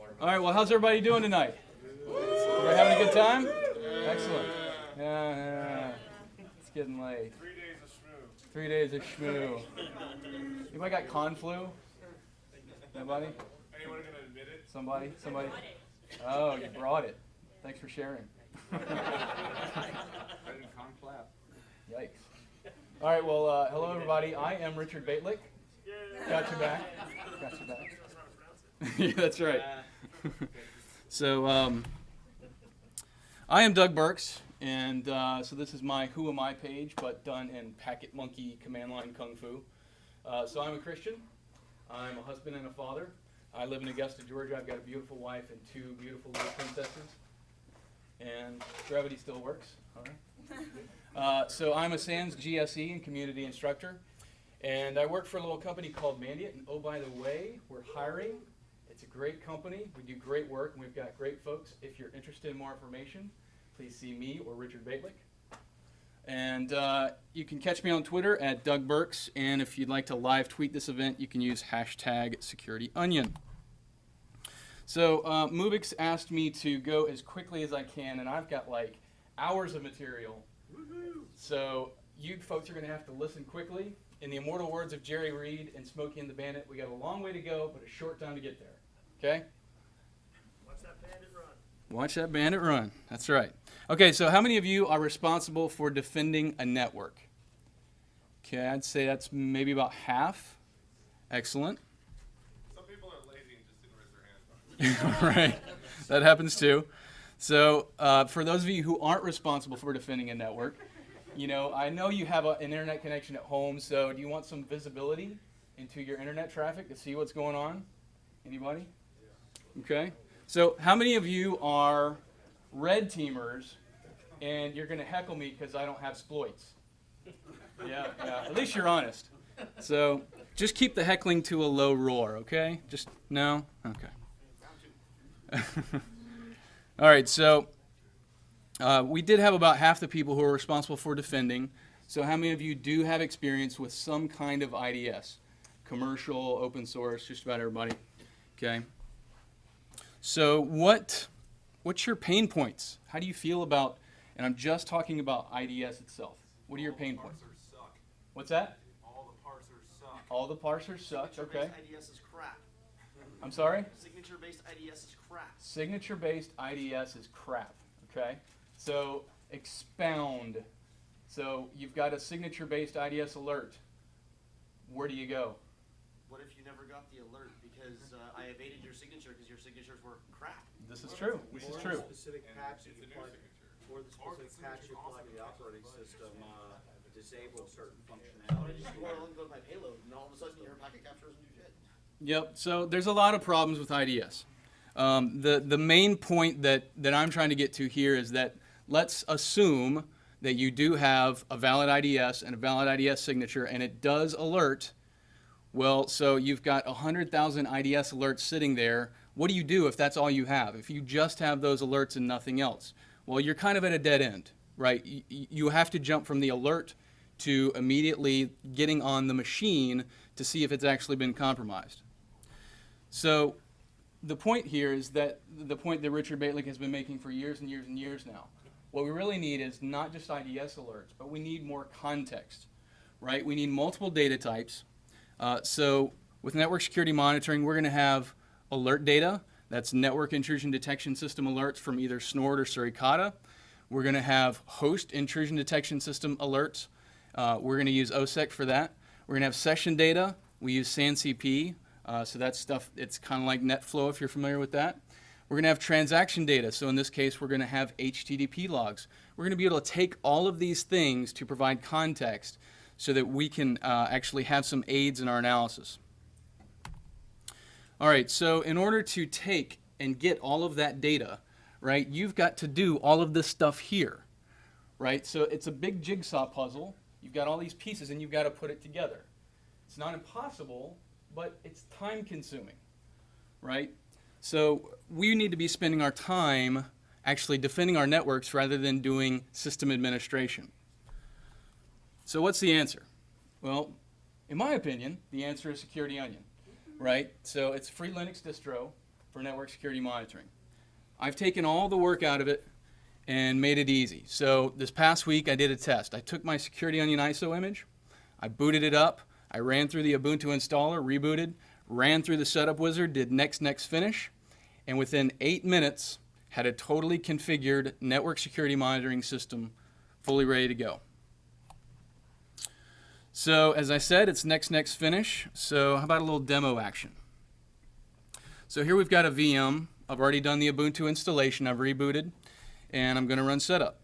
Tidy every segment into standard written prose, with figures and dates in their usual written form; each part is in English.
All right, well, how's everybody doing tonight? Everybody having a good time? Excellent. Yeah. It's getting late. 3 days of shmoo. 3 days of shmoo. Anybody got con flu? Nobody? Anyone gonna admit it? Somebody? Oh, you brought it. Thanks for sharing. I didn't con clap. Yikes. All right, well, hello everybody. I am Richard Baitlick. Got your back. Yeah, that's right. So, I am Doug Burks, and so this is my Who Am I page, but done in Packet Monkey command line kung fu. So I'm a Christian. I'm a husband and a father. I live in Augusta, Georgia. I've got a beautiful wife and two beautiful little princesses. And gravity still works. All right. So I'm a SANS GSE and community instructor. And I work for a little company called Mandiant. And oh, by the way, we're hiring. It's a great company. We do great work, and we've got great folks. If you're interested in more information, please see me or Richard Baitlick. And you can catch me on Twitter at Doug Burks. And if you'd like to live tweet this event, you can use #SecurityOnion. So Mubix asked me to go as quickly as I can, and I've got like hours of material. Woo-hoo. So you folks are going to have to listen quickly. In the immortal words of Jerry Reed and Smokey and the Bandit, we got a long way to go, but a short time to get there. Okay? Watch that bandit run. Watch that bandit run. That's right. Okay, so how many of you are responsible for defending a network? Okay, I'd say that's maybe about half. Excellent. Some people are lazy and just didn't raise their hands. Right. That happens too. So for those of you who aren't responsible for defending a network, you know, I know you have an internet connection at home, so do you want some visibility into your internet traffic to see what's going on? Anybody? Okay. So how many of you are red teamers and you're going to heckle me because I don't have exploits? Yeah. At least you're honest. So just keep the heckling to a low roar, okay? Just, no? Okay. All right, so we did have about half the people who are responsible for defending. So how many of you do have experience with some kind of IDS? Commercial, open source, just about everybody. Okay. So what's your pain points? How do you feel about, and I'm just talking about IDS itself. What are your pain points? Suck. What's that? All the parsers suck. All the parsers suck, okay. IDS is crap. I'm sorry? Signature-based IDS is crap. Signature-based IDS is crap, okay? So expound. So you've got a signature-based IDS alert. Where do you go? What if you never got the alert because I evaded your signature because your signatures were crap? This is true. This is true. Specific patch that It's a you new plug, signature. or the Or the specific patch you signature plug also in the can operating flash system disable certain I functionality. just go and go to my payload, and all of a sudden your packet capture doesn't do shit. Yep. So there's a lot of problems with IDS. The main point that I'm trying to get to here is that let's assume that you do have a valid IDS and a valid IDS signature, and it does alert. Well, so you've got 100,000 IDS alerts sitting there. What do you do if that's all you have? If you just have those alerts and nothing else? Well, you're kind of at a dead end, right? You have to jump from the alert to immediately getting on the machine to see if it's actually been compromised. So the point here is that the point that Richard Baitlick has been making for years and years and years now. What we really need is not just IDS alerts, but we need more context, right? We need multiple data types. So with network security monitoring, we're going to have alert data. That's network intrusion detection system alerts from either Snort or Suricata. We're going to have host intrusion detection system alerts. We're going to use OSEC for that. We're going to have session data. We use SANCP. So that's stuff, it's kind of like NetFlow if you're familiar with that. We're going to have transaction data. So in this case, we're going to have HTTP logs. We're going to be able to take all of these things to provide context so that we can actually have some aids in our analysis. All right, so in order to take and get all of that data, right, you've got to do all of this stuff here, right? So it's a big jigsaw puzzle. You've got all these pieces and you've got to put it together. It's not impossible, but it's time consuming, right? So we need to be spending our time actually defending our networks rather than doing system administration. So what's the answer? Well, in my opinion, the answer is Security Onion, right? So it's a free Linux distro. for network security monitoring. I've taken all the work out of it and made it easy. So this past week I did a test. I took my Security Onion ISO image, I booted it up, I ran through the Ubuntu installer, rebooted, ran through the setup wizard, did next finish, and within 8 minutes had a totally configured network security monitoring system fully ready to go. So as I said, it's next finish. So how about a little demo action? So here we've got a VM. I've already done the Ubuntu installation. I've rebooted, and I'm going to run setup.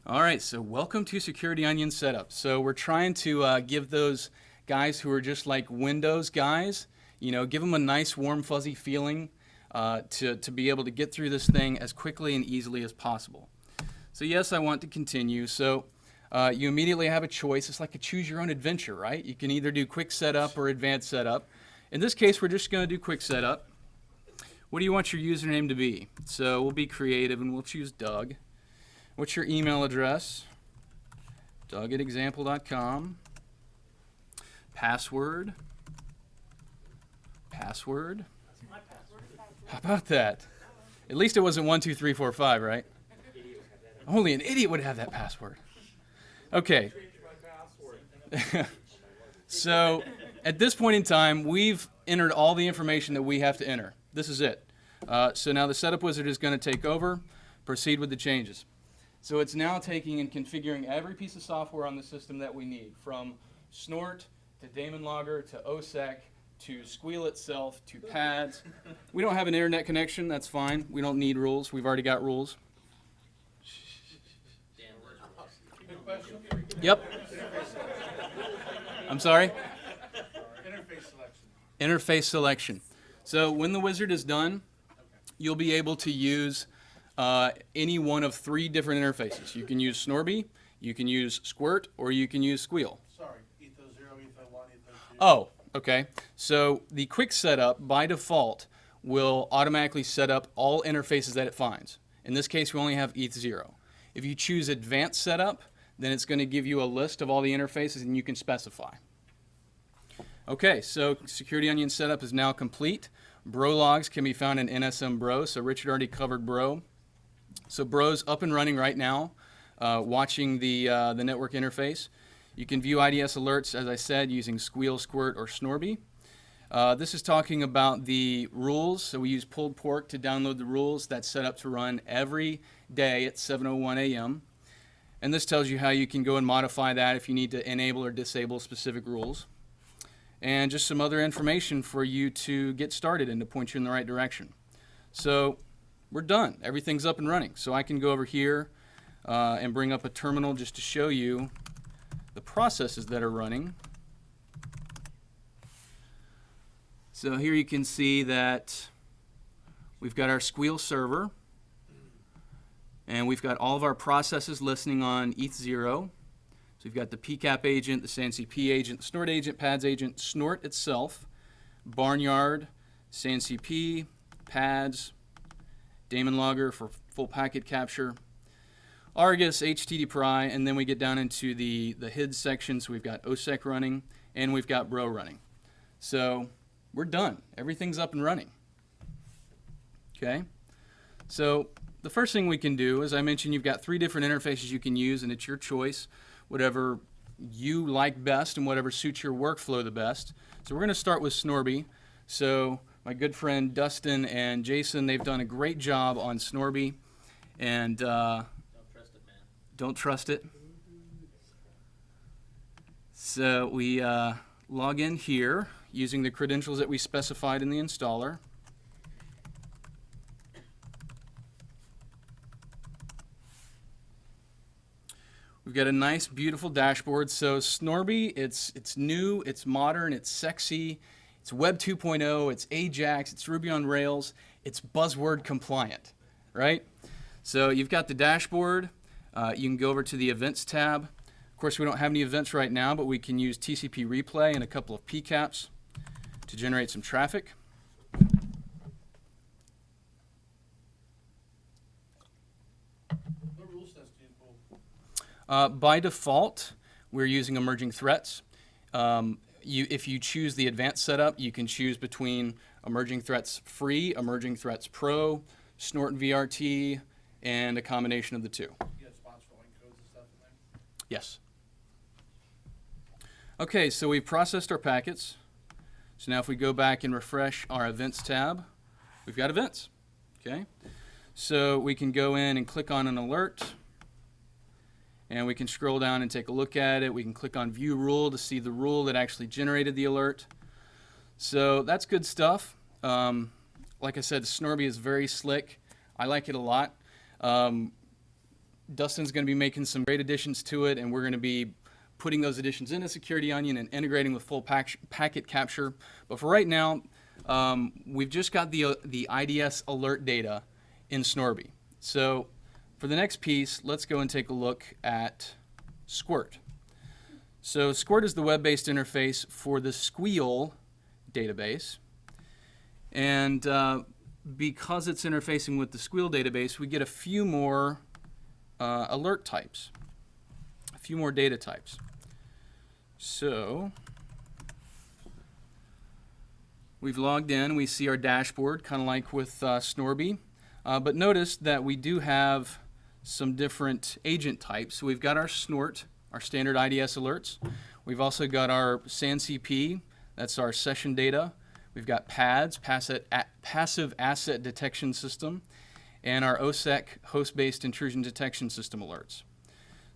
All right, so welcome to Security Onion Setup. So we're trying to give those guys who are just like Windows guys, you know, give them a nice warm fuzzy feeling to be able to get through this thing as quickly and easily as possible. So yes, I want to continue. So you immediately have a choice. It's like a choose your own adventure, right? You can either do quick setup or advanced setup. In this case, we're just going to do quick setup. What do you want your username to be? So we'll be creative and we'll choose Doug. What's your email address? Doug@example.com. Password. Password. How about that? At least it wasn't 1, 2, 3, 4, 5, right? Only an idiot would have that password. Okay. So at this point in time, we've entered all the information that we have to enter. This is it. So now the setup wizard is going to take over, proceed with the changes. So it's now taking and configuring every piece of software on the system that we need, from Snort to Daemon Logger to OSEC to Squeal itself to pads. We don't have an internet connection. That's fine. We don't need rules. We've already got rules. Yep. I'm sorry? Interface selection. Interface selection. So when the wizard is done, you'll be able to use any one of 3 different interfaces. You can use Snorby, you can use Squirt, or you can use Squeal. Sorry, Etho 0, Etho 1, Etho 2. Oh, okay. So the quick setup by default will automatically set up all interfaces that it finds. In this case, we only have ETH0. If you choose advanced setup, then it's going to give you a list of all the interfaces and you can specify. Okay, so Security Onion setup is now complete. Bro logs can be found in NSM Bro, so Richard already covered Bro. So Bro's up and running right now, watching the network interface. You can view IDS alerts, as I said, using Squeal, Squirt, or Snorby. This is talking about the rules. So we use pulled pork to download the rules. That's set up to run every day at 7:01 a.m. And this tells you how you can go and modify that if you need to enable or disable specific rules. And just some other information for you to get started and to point you in the right direction. So we're done. Everything's up and running. So I can go over here and bring up a terminal just to show you the processes that are running. So here you can see that we've got our Squeal server, and we've got all of our processes listening on ETH0. So we've got the PCAP agent, the SANCP agent, the Snort agent, PADS agent, Snort itself, Barnyard, SANCP, PADS, Daemon Logger for full packet capture, Argus, HTTPry, and then we get down into the HID section. So we've got OSEC running, and we've got Bro running. So we're done. Everything's up and running. Okay? So the first thing we can do, as I mentioned, you've got 3 different interfaces you can use, and it's your choice, whatever you like best and whatever suits your workflow the best. So we're going to start with Snorby. So my good friend Dustin and Jason, they've done a great job on Snorby. And Don't trust it, man. don't trust it. So we log in here using the credentials that we specified in the installer. We've got a nice, beautiful dashboard. So Snorby, it's new, it's modern, it's sexy, it's Web 2.0, it's Ajax, it's Ruby on Rails, it's buzzword compliant, right? So you've got the dashboard. You can go over to the Events tab. Of course, we don't have any events right now, but we can use TCP replay and a couple of PCAPs to generate some traffic. What rule sets do you pull? By default, we're using emerging threats. if you choose the advanced setup, you can choose between emerging threats free, emerging threats pro, snort and VRT, and a combination of the two. You have spots for link codes and stuff in there? Yes. Okay, so we've processed our packets. So now if we go back and refresh our events tab, we've got events. Okay, so we can go in and click on an alert, and we can scroll down and take a look at it. We can click on view rule to see the rule that actually generated the alert. So that's good stuff. Like I said, Snorby is very slick. I like it a lot. Dustin's going to be making some great additions to it, and we're going to be putting those additions into Security Onion and integrating with full packet capture. But for right now, we've just got the IDS alert data in Snorby. So for the next piece, let's go and take a look at Squirt. So Squirt is the web-based interface for the Squeal database. And because it's interfacing with the Squeal database, we get a few more alert types, a few more data types. So we've logged in. We see our dashboard, kind of like with Snorby. But notice that we do have some different agent types. So we've got our snort, our standard IDS alerts. We've also got our SANCP, that's our session data. We've got PADS, Passive Asset Detection System, and our OSEC, Host-Based Intrusion Detection System alerts.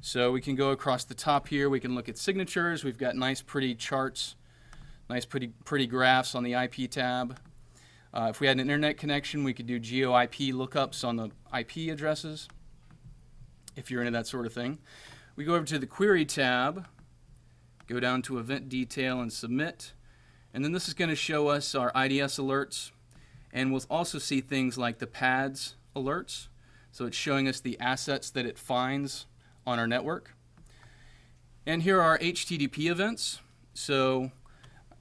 So we can go across the top here. We can look at signatures. We've got nice, pretty charts, nice, pretty graphs on the IP tab. If we had an internet connection, we could do geo-IP lookups on the IP addresses, if you're into that sort of thing. We go over to the Query tab, go down to Event Detail and Submit. And then this is going to show us our IDS alerts. And we'll also see things like the PADS alerts. So it's showing us the assets that it finds on our network. And here are our HTTP events. So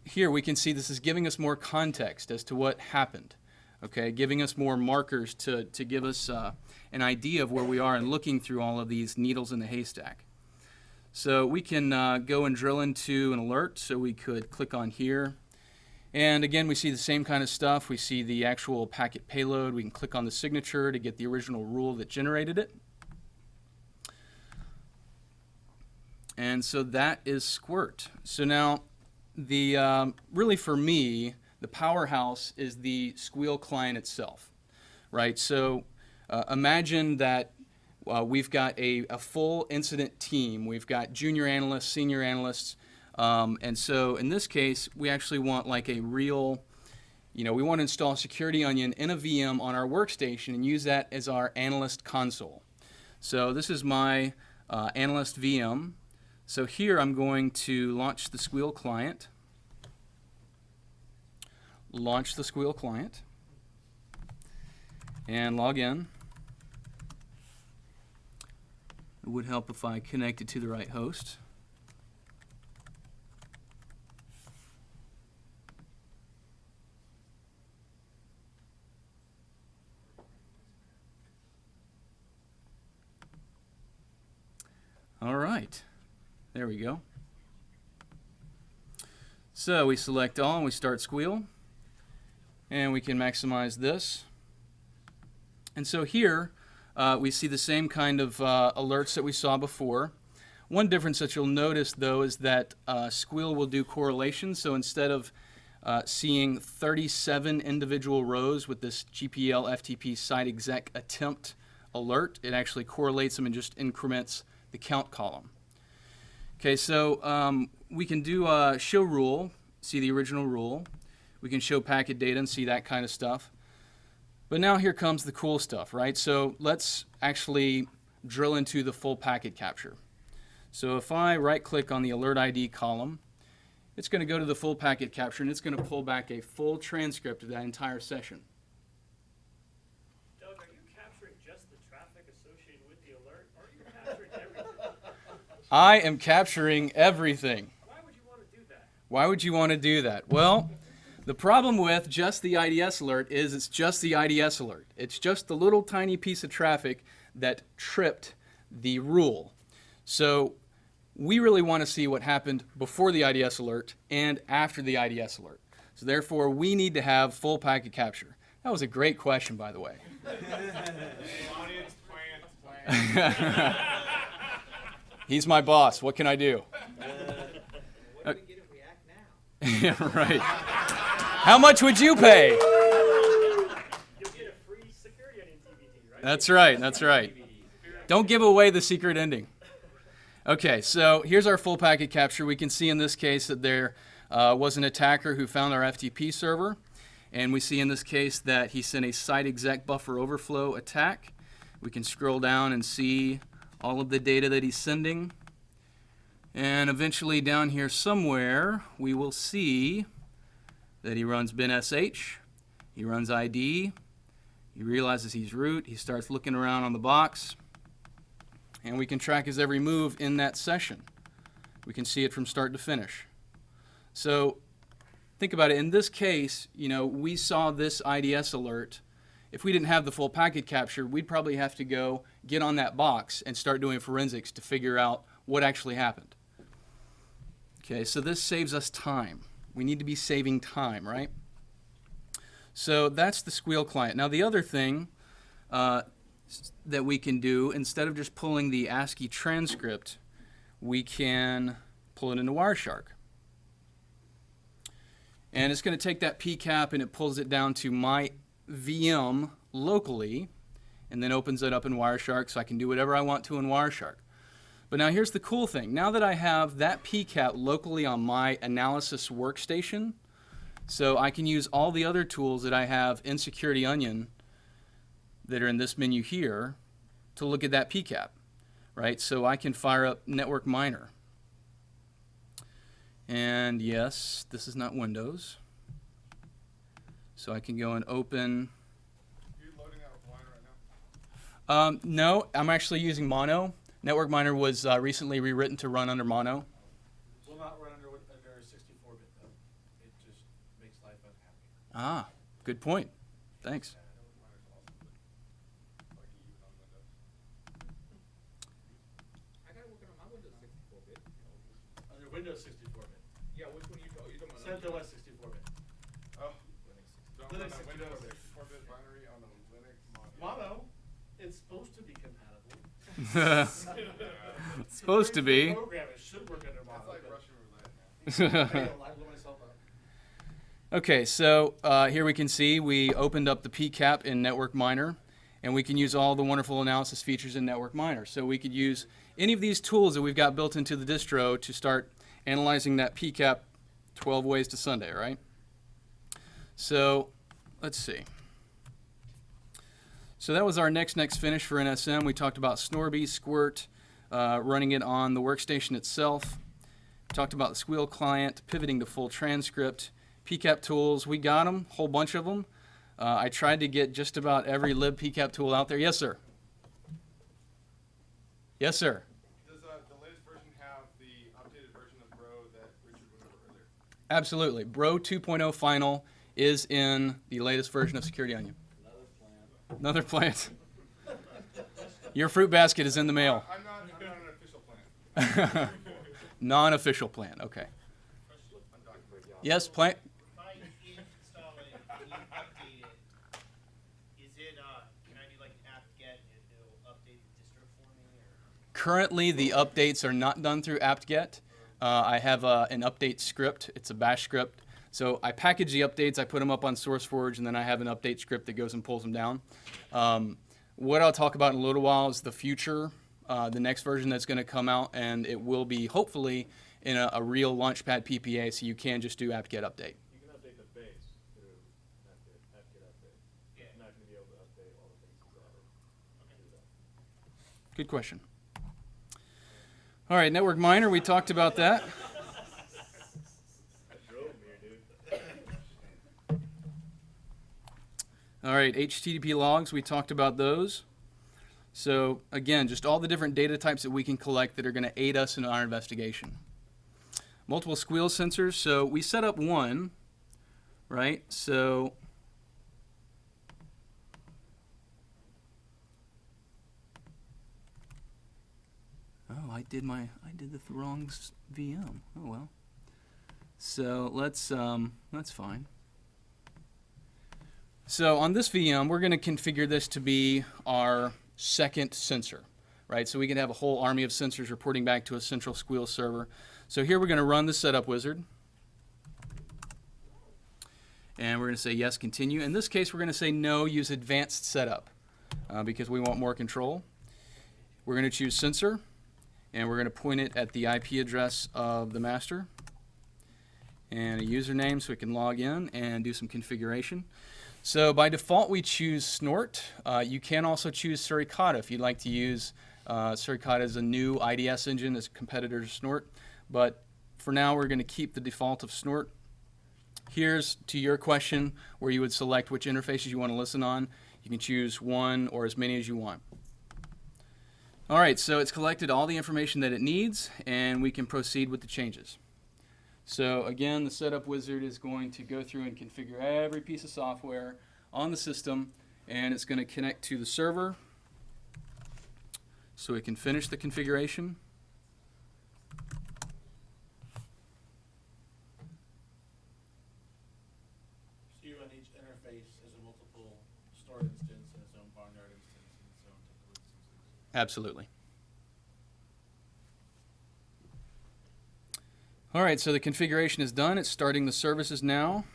here we can see this is giving us more context as to what happened. Okay, giving us more markers to give us an idea of where we are and looking through all of these needles in the haystack. So we can go and drill into an alert. So we could click on here. And again, we see the same kind of stuff. We see the actual packet payload. We can click on the signature to get the original rule that generated it. And so that is Squirt. So now, really for me, the powerhouse is the Squeal client itself, right? So imagine that we've got a full incident team. We've got junior analysts, senior analysts, and so in this case, we actually want like a real, we want to install Security Onion in a VM on our workstation and use that as our analyst console. So this is my analyst VM. So here I'm going to launch the Squeal client. Launch the Squeal client. And log in. It would help if I connected to the right host. All right. There we go. So we select all and we start Squeal. And we can maximize this. And so here we see the same kind of alerts that we saw before. One difference that you'll notice though is that Squeal will do correlation. So instead of seeing 37 individual rows with this GPL FTP site exec attempt alert, it actually correlates them and just increments the count column. Okay, so we can do a show rule, see the original rule. We can show packet data and see that kind of stuff. But now here comes the cool stuff, right? So let's actually drill into the full packet capture. So if I right-click on the alert ID column, it's going to go to the full packet capture and it's going to pull back a full transcript of that entire session. Doug, are you capturing just the traffic associated with the alert, or are you capturing everything? I am capturing everything. Why would you want to do that? Why would you want to do that? Well, the problem with just the IDS alert is it's just the IDS alert. It's just the little tiny piece of traffic that tripped the rule. So we really want to see what happened before the IDS alert and after the IDS alert. So therefore, we need to have full packet capture. That was a great question, by the way. Audience plan. He's my boss. What can I do? What do we get if we act now? Yeah, right. How much would you pay? You'll get a free security ending DVD, right? That's right. That's right. Don't give away the secret ending. Okay, so here's our full packet capture. We can see in this case that there was an attacker who found our FTP server. And we see in this case that he sent a site exec buffer overflow attack. We can scroll down and see all of the data that he's sending. And eventually down here somewhere, we will see that he runs binsh, he runs ID, he realizes he's root, he starts looking around on the box, and we can track his every move in that session. We can see it from start to finish. So think about it. In this case, we saw this IDS alert. If we didn't have the full packet capture, we'd probably have to go get on that box and start doing forensics to figure out what actually happened. Okay, so this saves us time. We need to be saving time, right? So that's the Squeal client. Now the other thing that we can do, instead of just pulling the ASCII transcript, we can pull it into Wireshark. And it's going to take that PCAP and it pulls it down to my VM locally and then opens it up in Wireshark so I can do whatever I want to in Wireshark. But now here's the cool thing. Now that I have that PCAP locally on my analysis workstation, so I can use all the other tools that I have in Security Onion that are in this menu here to look at that PCAP, right? So I can fire up Network Miner. And yes, this is not Windows. So I can go and open. Are you loading that with Wine right now? No, I'm actually using Mono. Network Miner was recently rewritten to run under Mono. Will not run under 64-bit though. It just makes life unhappy. Ah, good point. Thanks. I got it working on my Windows 64-bit. Under Windows 64-bit. Yeah, which one you talking about? CentOS 64-bit. Oh, don't run Linux a Windows 64-bit. 64-bit binary on a Linux module. Mono, it's supposed to be compatible. It's supposed to be. Program it should work under That's Mono. like but Russian roulette, man. I blew myself up. Okay, so here we can see we opened up the PCAP in Network Miner, and we can use all the wonderful analysis features in Network Miner. So we could use any of these tools that we've got built into the distro to start analyzing that PCAP 12 ways to Sunday, right? So let's see. So that was our next finish for NSM. We talked about Snorby, Squirt, running it on the workstation itself. Talked about the Squeal client, pivoting to full transcript. PCAP tools, we got them, whole bunch of them. I tried to get just about every lib PCAP tool out there. Yes, sir. Yes, sir. Does the latest version have the updated version of Bro that Richard went over earlier? Absolutely. Bro 2.0 final is in the latest version of Security Onion. Another plant. Your fruit basket is in the mail. I'm not an official plan. Non-official plan. Okay. Yes, plant. If I install it and you update it, is it, can I do like an apt-get and it'll update the distro for me? Or? Currently, the updates are not done through apt-get. I have an update script. It's a bash script. So I package the updates, I put them up on SourceForge, and then I have an update script that goes and pulls them down. What I'll talk about in a little while is the future, the next version that's going to come out, and it will be hopefully in a real Launchpad PPA, so you can just do apt-get update. You can update the base through apt-get update. Yeah. You're not going to be able to update all the things he's added. Good question. All right, Network Miner, we talked about that. All right, HTTP logs, we talked about those. So again, just all the different data types that we can collect that are going to aid us in our investigation. Multiple squeal sensors, so we set up one, right? So Oh, I did the wrong VM. Oh well. So that's fine. So on this VM, we're going to configure this to be our second sensor, right? So we can have a whole army of sensors reporting back to a central Squeal server. So here we're going to run the setup wizard. And we're going to say yes, continue. In this case, we're going to say no, use advanced setup because we want more control. We're going to choose sensor, and we're going to point it at the IP address of the master and a username so we can log in and do some configuration. So by default, we choose Snort. You can also choose Suricata if you'd like to use Suricata as a new IDS engine as a competitor to Snort. But for now, we're going to keep the default of Snort. Here's to your question where you would select which interfaces you want to listen on. You can choose one or as many as you want. All right, so it's collected all the information that it needs, and we can proceed with the changes. So again, the setup wizard is going to go through and configure every piece of software on the system, and it's going to connect to the server so it can finish the configuration. So you run each interface as a multiple stored instance and its own barnyard instance and its own typical instances. Absolutely. All right, so the configuration is done. It's starting the services now.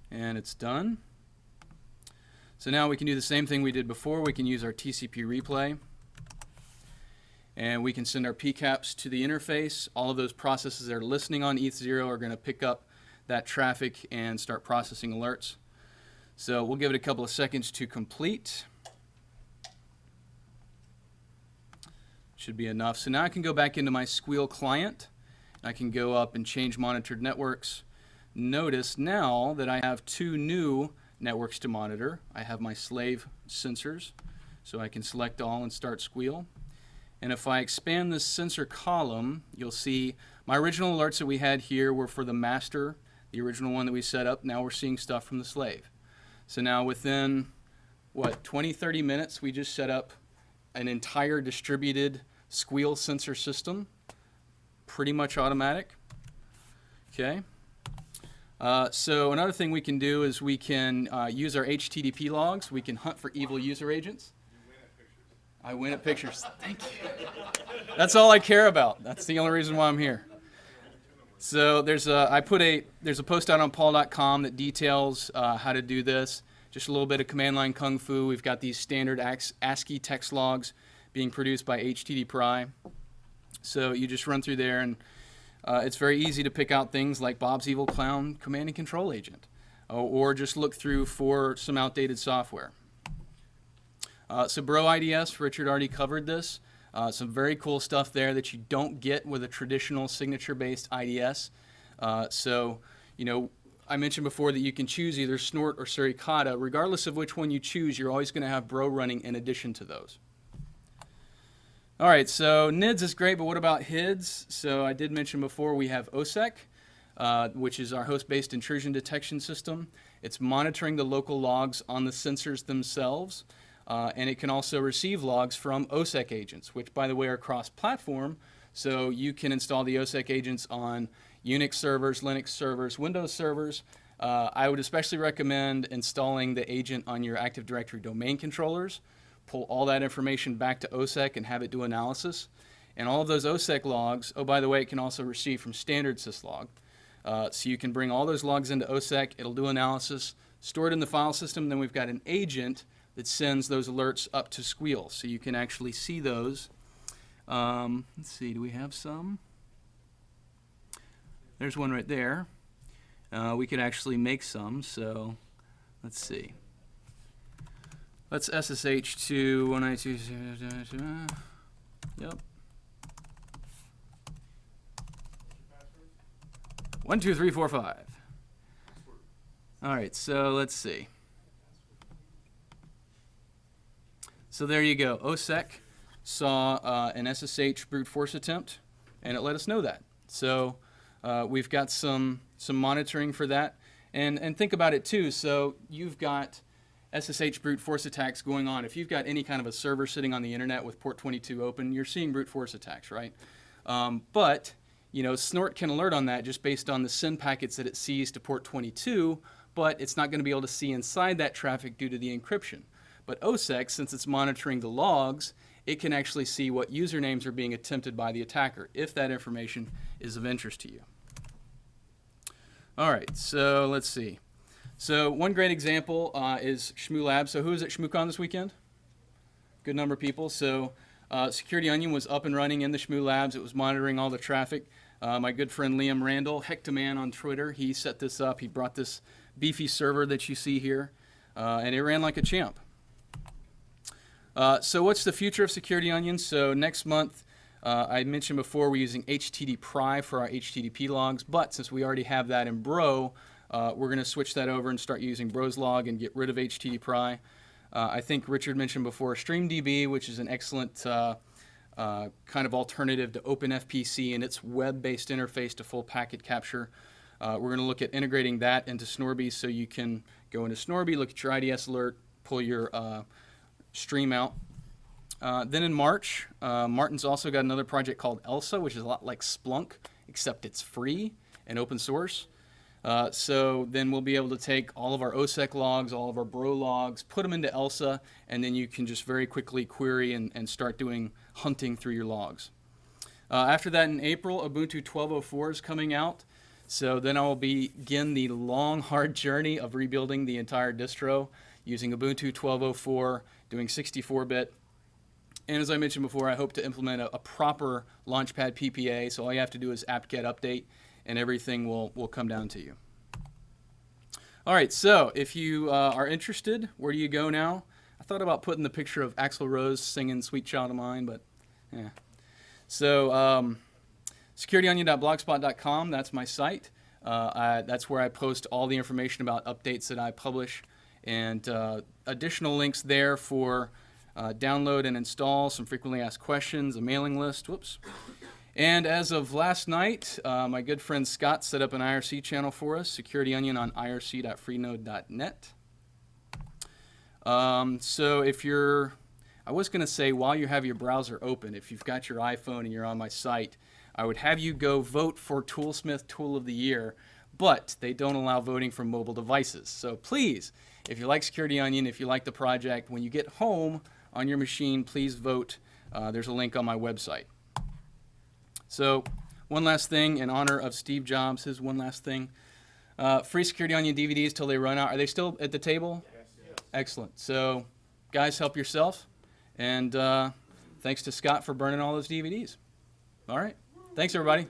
And it's done. So now we can do the same thing we did before. We can use our TCP replay. And we can send our PCAPs to the interface. All of those processes that are listening on ETH0 are going to pick up that traffic and start processing alerts. So we'll give it a couple of seconds to complete. Should be enough. So now I can go back into my Squeal client. I can go up and change monitored networks. Notice now that I have two new networks to monitor. I have my slave sensors, so I can select all and start Squeal. And if I expand this sensor column, you'll see my original alerts that we had here were for the master, the original one that we set up. Now we're seeing stuff from the slave. So now within, 20, 30 minutes, we just set up an entire distributed Squeal sensor system, pretty much automatic. Okay. So another thing we can do is we can use our HTTP logs. We can hunt for evil user agents. I win at pictures. Thank you. That's all I care about. That's the only reason why I'm here. So there's a post out on paul.com that details how to do this. Just a little bit of command line kung fu. We've got these standard ASCII text logs being produced by HTTPry. So you just run through there, and it's very easy to pick out things like Bob's Evil Clown command and control agent, or just look through for some outdated software. So Bro IDS, Richard already covered this. Some very cool stuff there that you don't get with a traditional signature-based IDS. So, I mentioned before that you can choose either Snort or Suricata. Regardless of which one you choose, you're always going to have Bro running in addition to those. All right, so NIDS is great, but what about HIDS? So I did mention before we have OSEC, which is our host-based intrusion detection system. It's monitoring the local logs on the sensors themselves, and it can also receive logs from OSEC agents, which, by the way, are cross-platform. So you can install the OSEC agents on Unix servers, Linux servers, Windows servers. I would especially recommend installing the agent on your Active Directory domain controllers. Pull all that information back to OSEC and have it do analysis. And all of those OSEC logs, oh, by the way, it can also receive from standard syslog. So you can bring all those logs into OSEC, it'll do analysis, store it in the file system, then we've got an agent that sends those alerts up to Squeal. So you can actually see those. Let's see, do we have some? There's one right there. We could actually make some, so let's see. Let's SSH to 192. Yep. 1, 2, 3, 4, 5. All right, so let's see. So there you go. OSEC saw an SSH brute force attempt, and it let us know that. So we've got some monitoring for that. And think about it too. So you've got SSH brute force attacks going on. If you've got any kind of a server sitting on the internet with port 22 open, you're seeing brute force attacks, right? But Snort can alert on that just based on the send packets that it sees to port 22, but it's not going to be able to see inside that traffic due to the encryption. But OSEC, since it's monitoring the logs, it can actually see what usernames are being attempted by the attacker, if that information is of interest to you. All right, so let's see. So one great example is Shmoo Lab. So who was at Shmoocon this weekend? Good number of people. So Security Onion was up and running in the Shmoo Labs. It was monitoring all the traffic. My good friend Liam Randall, Hectaman on Twitter, he set this up. He brought this beefy server that you see here, and it ran like a champ. So what's the future of Security Onion? So next month, I mentioned before we're using HTTPry for our HTTP logs, but since we already have that in Bro, we're going to switch that over and start using Bro's log and get rid of HTTPry. I think Richard mentioned before StreamDB, which is an excellent kind of alternative to OpenFPC and its web-based interface to full packet capture. We're going to look at integrating that into Snorby so you can go into Snorby, look at your IDS alert, pull your stream out. Then in March, Martin's also got another project called ELSA, which is a lot like Splunk, except it's free and open source. So then we'll be able to take all of our OSEC logs, all of our Bro logs, put them into ELSA, and then you can just very quickly query and start doing hunting through your logs. After that, in April, Ubuntu 12.04 is coming out. So then I will begin the long, hard journey of rebuilding the entire distro using Ubuntu 12.04, doing 64-bit. And as I mentioned before, I hope to implement a proper Launchpad PPA. So all you have to do is apt-get update, and everything will come down to you. All right, so if you are interested, where do you go now? I thought about putting the picture of Axl Rose singing Sweet Child of Mine, but yeah. So securityonion.blogspot.com, that's my site. That's where I post all the information about updates that I publish, and additional links there for download and install, some frequently asked questions, a mailing list, whoops. And as of last night, my good friend Scott set up an IRC channel for us, Security Onion on irc.freenode.net. So if you're, I was going to say while you have your browser open, if you've got your iPhone and you're on my site, I would have you go vote for Toolsmith Tool of the Year, but they don't allow voting from mobile devices. So please, if you like Security Onion, if you like the project, when you get home on your machine, please vote. There's a link on my website. So one last thing in honor of Steve Jobs, his one last thing. Free Security Onion DVDs till they run out. Are they still at the table? Yes. Excellent. So guys, help yourself. And thanks to Scott for burning all those DVDs. All right. Thanks, everybody.